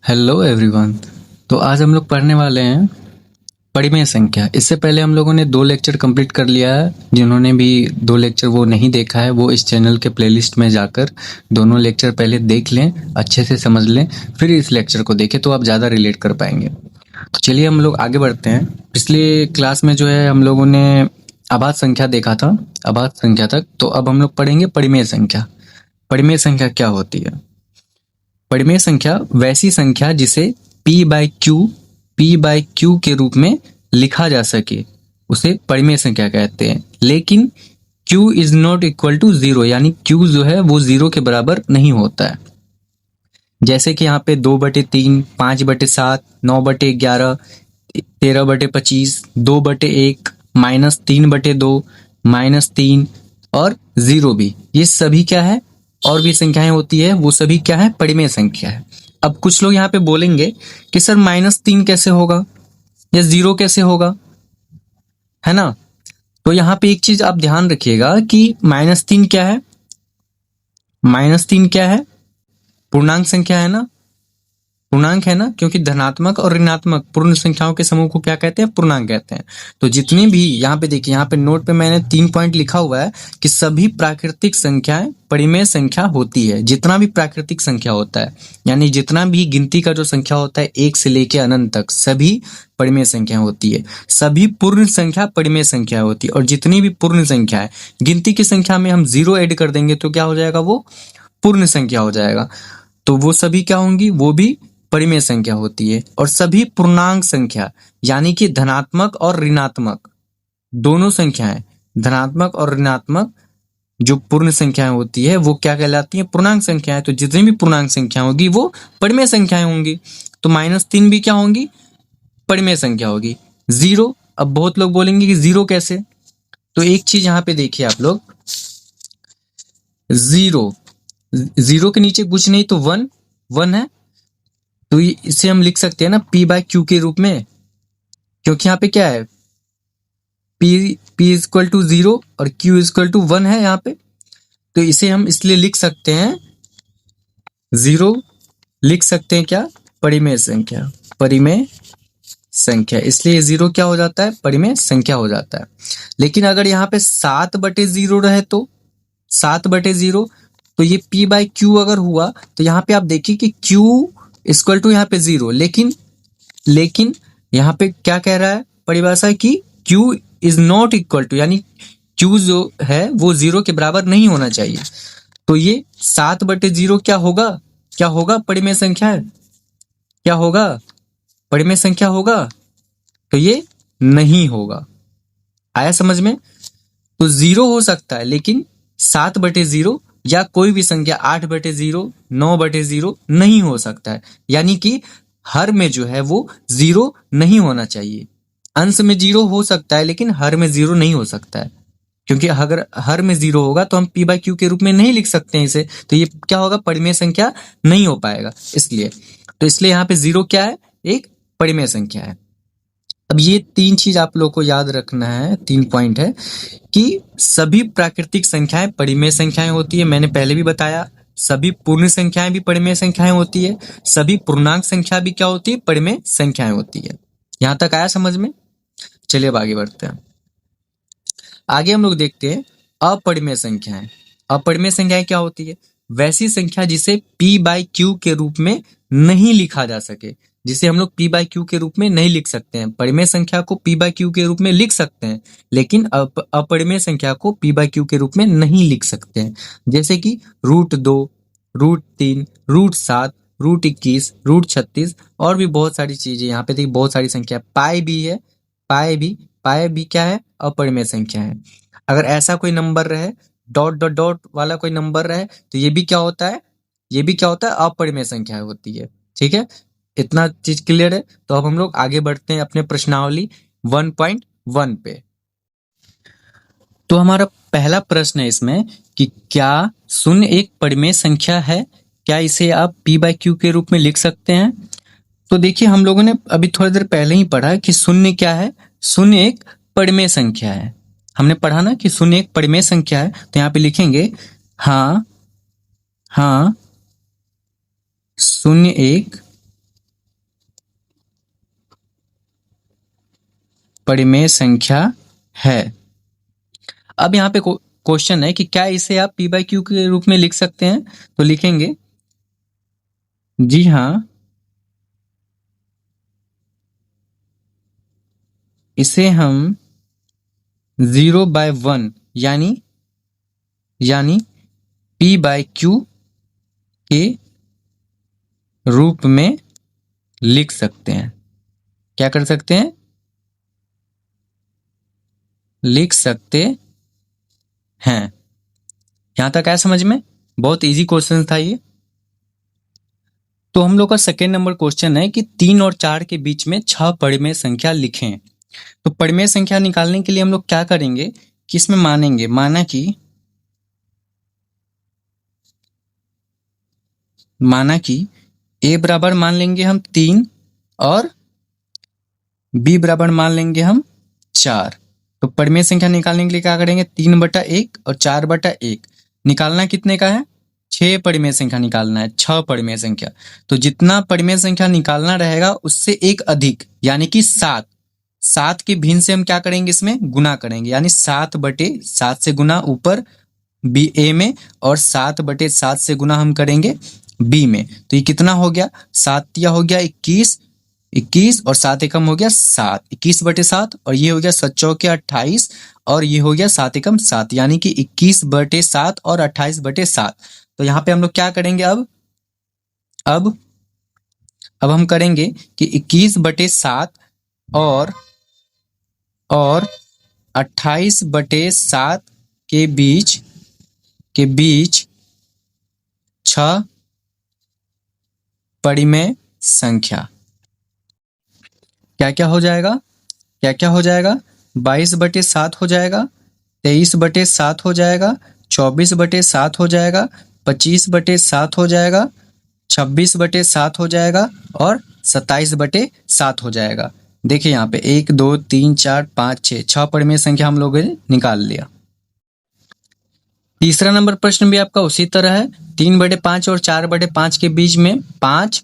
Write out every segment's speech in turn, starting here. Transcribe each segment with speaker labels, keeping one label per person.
Speaker 1: Hello everyone. तो आज हम लोग पढ़ने वाले हैं परिमेय संख्या। इससे पहले हम लोगों ने 2 लेक्चर कंप्लीट कर लिया है। जिन्होंने भी 2 लेक्चर वो नहीं देखा है वो इस चैनल के प्लेलिस्ट में जाकर दोनों लेक्चर पहले देख लें, अच्छे से समझ लें, फिर इस लेक्चर को देखें तो आप ज़्यादा रिलेट कर पाएंगे। तो चलिए हम लोग आगे बढ़ते हैं। पिछले क्लास में जो है हम लोगों ने आभाज्य संख्या देखा था, आभाज्य संख्या तक। तो अब हम लोग पढ़ेंगे परिमेय संख्या। परिमेय संख्या क्या होती है? परिमेय संख्या वैसी संख्या जिसे p/q के रूप में लिखा जा सके उसे परिमेय संख्या कहते हैं। लेकिन q is not equal to 0, यानी q जो है वो 0 के बराबर नहीं होता है। जैसे कि यहाँ पे 2/3, 5/7, 9/11, 13/25, 2/1, -3/2, -3 और 0 भी, ये सभी क्या है? और भी संख्याएं होती है, वो सभी क्या है? परिमेय संख्या है। अब कुछ लोग यहाँ पे बोलेंगे कि सर -3 कैसे होगा या 0 कैसे होगा, है ना? तो यहाँ पे एक चीज आप ध्यान रखिएगा कि -3 क्या है? -3 क्या है? पूर्णांक संख्या है ना, पूर्णांक है ना, क्योंकि धनात्मक और ऋणात्मक पूर्ण संख्याओं के समूह को क्या कहते हैं? पूर्णांक कहते हैं। तो जितनी भी यहाँ पे देखिए, यहाँ पे नोट पे मैंने 3 पॉइंट लिखा हुआ है कि सभी प्राकृतिक संख्याएं परिमेय संख्या होती है। जितना भी प्राकृतिक संख्या होता है, यानी जितना भी गिनती का जो संख्या होता है 1 से लेके अनंत तक, सभी परिमेय संख्या होती है। सभी पूर्ण संख्या परिमेय संख्या होती है। और जितनी भी पूर्ण संख्या है, गिनती की संख्या में हम 0 ऐड कर देंगे तो क्या हो जाएगा? वो पूर्ण संख्या हो जाएगा। तो वो सभी क्या होंगी? वो भी परिमेय संख्या होती है। और सभी पूर्णांक संख्या, यानी कि धनात्मक और ऋणात्मक दोनों संख्याएं, धनात्मक और ऋणात्मक जो पूर्ण संख्याएं होती है वो क्या कहलाती हैं? पूर्णांक संख्याएं। तो जितनी भी पूर्णांक संख्या होगी वो परिमेय संख्याएं होंगी। तो -3 भी क्या होंगी? परिमेय संख्या होगी। 0, अब बहुत लोग बोलेंगे कि 0 कैसे? तो एक चीज यहाँ पे देखिए आप लोग, 0 के नीचे कुछ नहीं तो 1 है। तो इसे हम लिख सकते हैं ना p/q के रूप में, क्योंकि यहाँ पे क्या है? p इक्वल टू 0 और q इक्वल टू 1 है यहाँ पे। तो इसे हम इसलिए लिख सकते हैं 0, लिख सकते हैं क्या? परिमेय संख्या, परिमेय संख्या। इसलिए 0 क्या हो जाता है? परिमेय संख्या हो जाता है। लेकिन अगर यहाँ पे 7/0 रहे तो 7/0, तो ये p/q अगर हुआ तो यहाँ पे आप देखिए कि q इक्वल टू यहाँ पे 0, लेकिन यहाँ पे क्या कह रहा है परिभाषा की? q is not equal to, यानी q जो है वो 0 के बराबर नहीं होना चाहिए। तो ये 7/0 क्या होगा? क्या होगा? परिमेय संख्या है। क्या होगा? परिमेय संख्या होगा। तो ये नहीं होगा। आया समझ में? तो 0 हो सकता है, लेकिन 7/0 या कोई भी संख्या 8/0, 9/0 नहीं हो सकता है। यानी कि हर में जो है वो 0 नहीं होना चाहिए। अंश में 0 हो सकता है, लेकिन हर में 0 नहीं हो सकता है। क्योंकि अगर हर में 0 होगा तो हम p/q के रूप में नहीं लिख सकते हैं इसे। तो ये क्या होगा? परिमेय संख्या नहीं हो पाएगा। इसलिए यहाँ पे 0 क्या है? एक परिमेय संख्या है। अब ये 3 चीज आप लोग को याद रखना है, 3 पॉइंट है कि सभी प्राकृतिक संख्याएं परिमेय संख्याएं होती है। मैंने पहले भी बताया, सभी पूर्ण संख्याएं भी परिमेय संख्याएं होती है। सभी पूर्णांक संख्या भी क्या होती है? परिमेय संख्याएं होती है। यहां तक आया समझ में? चलिए अब आगे बढ़ते हैं। आगे हम लोग देखते हैं अपरिमेय संख्याएं। अपरिमेय संख्याएं क्या होती है? वैसी संख्या जिसे p/q के रूप में नहीं लिखा जा सके, जिसे हम लोग p/q के रूप में नहीं लिख सकते हैं। परिमेय संख्या को p/q के रूप में लिख सकते हैं, लेकिन अपरिमेय संख्या को p/q के रूप में नहीं लिख सकते हैं। जैसे कि √2, √3, √7, √21, √36 और भी बहुत सारी चीजें। यहाँ पे देखिए बहुत सारी संख्या, पाई भी है। पाई भी क्या है? अपरिमेय संख्या है। अगर ऐसा कोई नंबर रहे, डॉट डॉट डॉट वाला कोई नंबर रहे, तो ये भी क्या होता है? ये भी क्या होता है? अपरिमेय संख्या होती है। ठीक है, इतना चीज क्लियर है। तो अब हम लोग आगे बढ़ते हैं अपने प्रश्नावली 1.1 पे। तो हमारा पहला प्रश्न है इसमें कि क्या 0 एक परिमेय संख्या है? क्या इसे आप p/q के रूप में लिख सकते हैं? तो देखिए हम लोगों ने अभी थोड़ी देर पहले ही पढ़ा कि 0 क्या है? 0 एक परिमेय संख्या है। हमने पढ़ा ना कि 0 एक परिमेय संख्या है। तो यहाँ पे लिखेंगे हाँ 0 एक परिमेय संख्या है। अब यहाँ पे क्वेश्चन है कि क्या इसे आप p बाई क्यू के रूप में लिख सकते हैं? तो लिखेंगे जी हाँ, इसे हम 0/1 यानी p बाई क्यू के रूप में लिख सकते हैं। क्या कर सकते हैं? लिख सकते हैं। यहां तक आया समझ में? बहुत इजी क्वेश्चन था ये। तो हम लोग का सेकेंड नंबर क्वेश्चन है कि 3 और 4 के बीच में 6 परिमेय संख्या लिखें। तो परिमेय संख्या निकालने के लिए हम लोग क्या करेंगे कि इसमें मानेंगे, माना कि a बराबर मान लेंगे हम 3 और b बराबर मान लेंगे हम 4। तो परिमेय संख्या निकालने के लिए क्या करेंगे? 3/1 और 4/1 निकालना कितने का है? 6 परिमेय संख्या निकालना है, 6 परिमेय संख्या। तो जितना परिमेय संख्या निकालना रहेगा उससे एक अधिक यानी कि 7 के भिन्न से हम क्या करेंगे? इसमें गुना करेंगे, यानी 7/7 से गुना ऊपर बी ए में और 7/7 से गुना हम करेंगे बी में। तो ये कितना हो गया? 7 हो गया 21 और 7 एकम हो गया 7, 21/7 और ये हो गया 7 चौके 28 और ये हो गया 7 एकम 7 यानी कि 21/7 और 28/7। तो यहाँ पे हम लोग क्या करेंगे? अब हम करेंगे कि 21/7 और 28/7 के बीच 6 परिमेय संख्या क्या क्या हो जाएगा? 22/7 हो जाएगा, 23/7 हो जाएगा, 24/7 हो जाएगा, 25/7 हो जाएगा, 26/7 हो जाएगा और 27/7 हो जाएगा। देखिए यहाँ पे 1 2 3 4 5 6 परिमेय संख्या हम लोगों ने निकाल लिया। तीसरा नंबर प्रश्न भी आपका उसी तरह है। 3/5 और 4/5 के बीच में 5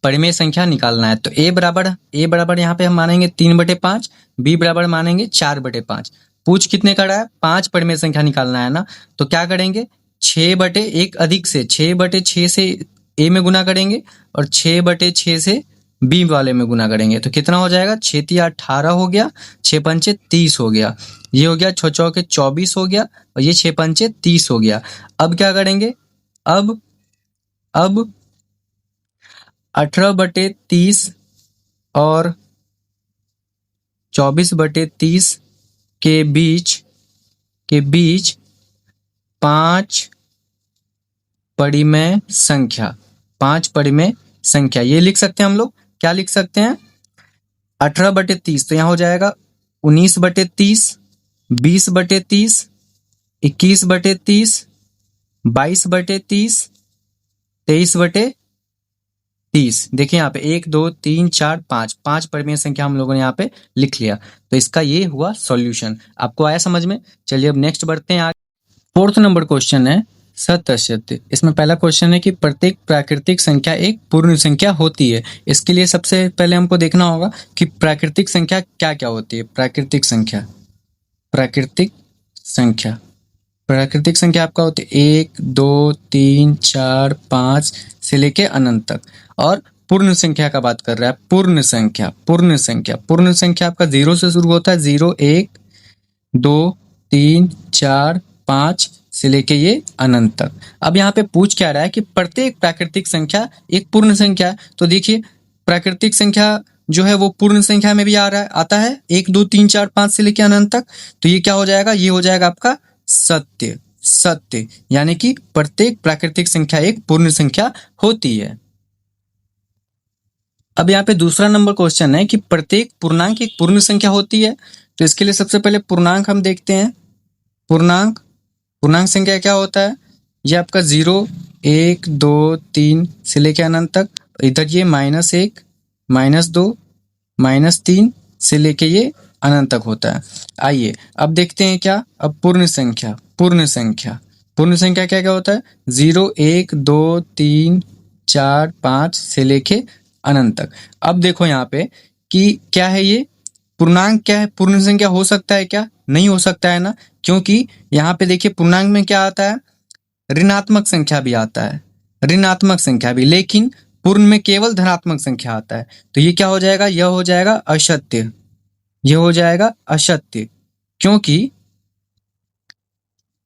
Speaker 1: परिमेय संख्या निकालना है। तो a बराबर यहाँ पे हम मानेंगे 3/5, b बराबर मानेंगे 4/5। पूछ कितने का रहा है? 5 परिमेय संख्या निकालना है ना। तो क्या करेंगे? 6/1 अधिक से 6/6 से a में गुना करेंगे और 6/6 से b वाले में गुना करेंगे। तो कितना हो जाएगा? 6 18 हो गया, 6 पंचे 30 हो गया, ये हो गया 6 चौके 24 हो गया और ये 6 पंचे 30 हो गया। अब क्या करेंगे? अब 18/30 और 24/30 के बीच 5 परिमेय संख्या ये लिख सकते हैं हम लोग। क्या लिख सकते हैं? 18/30 तो यहाँ हो जाएगा 19/30, 20/30, 21/30, 22/30, 23/30। देखिए यहाँ पे 1 2 3 4 5 परिमेय संख्या हम लोगों ने यहाँ पे लिख लिया। तो इसका ये हुआ सॉल्यूशन। आपको आया समझ में? चलिए अब नेक्स्ट बढ़ते हैं आगे। फोर्थ नंबर क्वेश्चन है सत्य असत्य। इसमें पहला क्वेश्चन है कि प्रत्येक प्राकृतिक संख्या एक पूर्ण संख्या होती है। इसके लिए सबसे पहले हमको देखना होगा कि प्राकृतिक संख्या क्या क्या होती है। प्राकृतिक संख्या आपका होती है 1 2 3 4 5 से लेके अनंत तक। और पूर्ण संख्या का बात कर रहा है। पूर्ण संख्या आपका 0 से शुरू होता है। 0 1 2 3 4 5 से लेके ये अनंत तक। अब यहाँ पे पूछ क्या रहा है कि प्रत्येक प्राकृतिक संख्या एक पूर्ण संख्या। तो देखिए प्राकृतिक संख्या जो है वो पूर्ण संख्या में भी आता है 1 2 3 4 5 से लेके अनंत तक। तो ये क्या हो जाएगा? ये हो जाएगा आपका सत्य, यानी कि प्रत्येक प्राकृतिक संख्या एक पूर्ण संख्या होती है। अब यहाँ पे दूसरा नंबर क्वेश्चन है कि प्रत्येक पूर्णांक एक पूर्ण संख्या होती है। तो इसके लिए सबसे पहले पूर्णांक हम देखते हैं। पूर्णांक संख्या क्या होता है? ये आपका 0 1 2 3 से लेके अनंत तक। इधर ये -1 -2 -3 से लेके ये अनंत तक होता है। आइए अब देखते हैं क्या। अब पूर्ण संख्या क्या क्या होता है? 0 1 2 3 4 5 से लेके अनंत तक। अब देखो यहाँ पे कि क्या है ये पूर्णांक क्या है, पूर्ण संख्या हो सकता है क्या? नहीं हो सकता है ना, क्योंकि यहाँ पे देखिए पूर्णांक में क्या आता है, ऋणात्मक संख्या भी आता है, ऋणात्मक संख्या भी, लेकिन पूर्ण में केवल धनात्मक संख्या आता है। तो ये क्या हो जाएगा, यह हो जाएगा असत्य, यह हो जाएगा असत्य, क्योंकि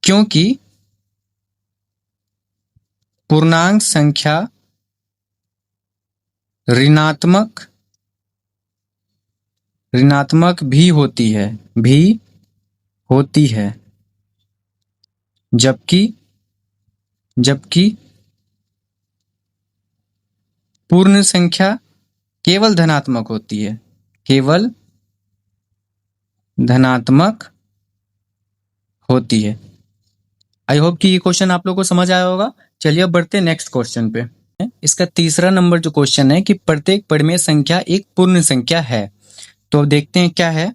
Speaker 1: क्योंकि पूर्णांक संख्या ऋणात्मक भी होती है, जबकि पूर्ण संख्या केवल धनात्मक होती है, केवल धनात्मक होती है। आई होप कि ये क्वेश्चन आप लोगों को समझ आया होगा। चलिए अब बढ़ते हैं नेक्स्ट क्वेश्चन पे। इसका तीसरा नंबर जो क्वेश्चन है कि प्रत्येक परिमेय संख्या एक पूर्ण संख्या है। तो देखते हैं क्या है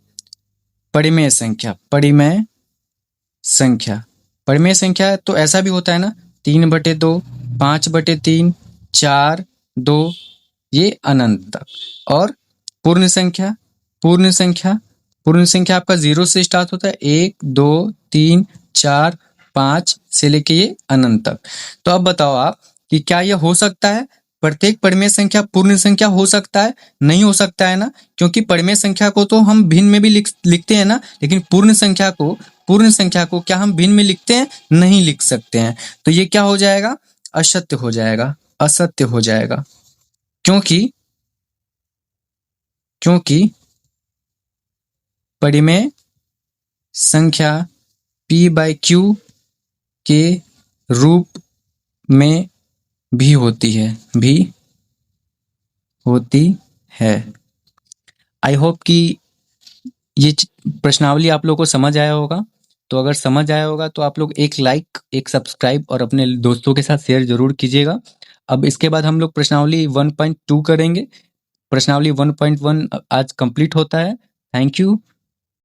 Speaker 1: परिमेय संख्या। परिमेय संख्या तो ऐसा भी होता है ना, 3/2, 5/3, 4, 2, ये अनंत तक। और पूर्ण संख्या आपका 0 से स्टार्ट होता है, 1, 2, 3, 4, 5 से लेके ये अनंत तक। तो अब बताओ आप कि क्या यह हो सकता है, प्रत्येक परिमेय संख्या पूर्ण संख्या हो सकता है? नहीं हो सकता है ना, क्योंकि परिमेय संख्या को तो हम भिन्न में भी लिखते हैं ना, लेकिन पूर्ण संख्या को क्या हम भिन्न में लिखते हैं? नहीं लिख सकते हैं। तो ये क्या हो जाएगा, असत्य हो जाएगा, क्योंकि परिमेय संख्या p/q के रूप में भी होती है। आई होप कि ये प्रश्नावली आप लोगों को समझ आया होगा। तो अगर समझ आया होगा तो आप लोग एक लाइक, एक सब्सक्राइब और अपने दोस्तों के साथ शेयर जरूर कीजिएगा। अब इसके बाद हम लोग प्रश्नावली 1.2 करेंगे। प्रश्नावली 1.1 आज कंप्लीट होता है। Thank you.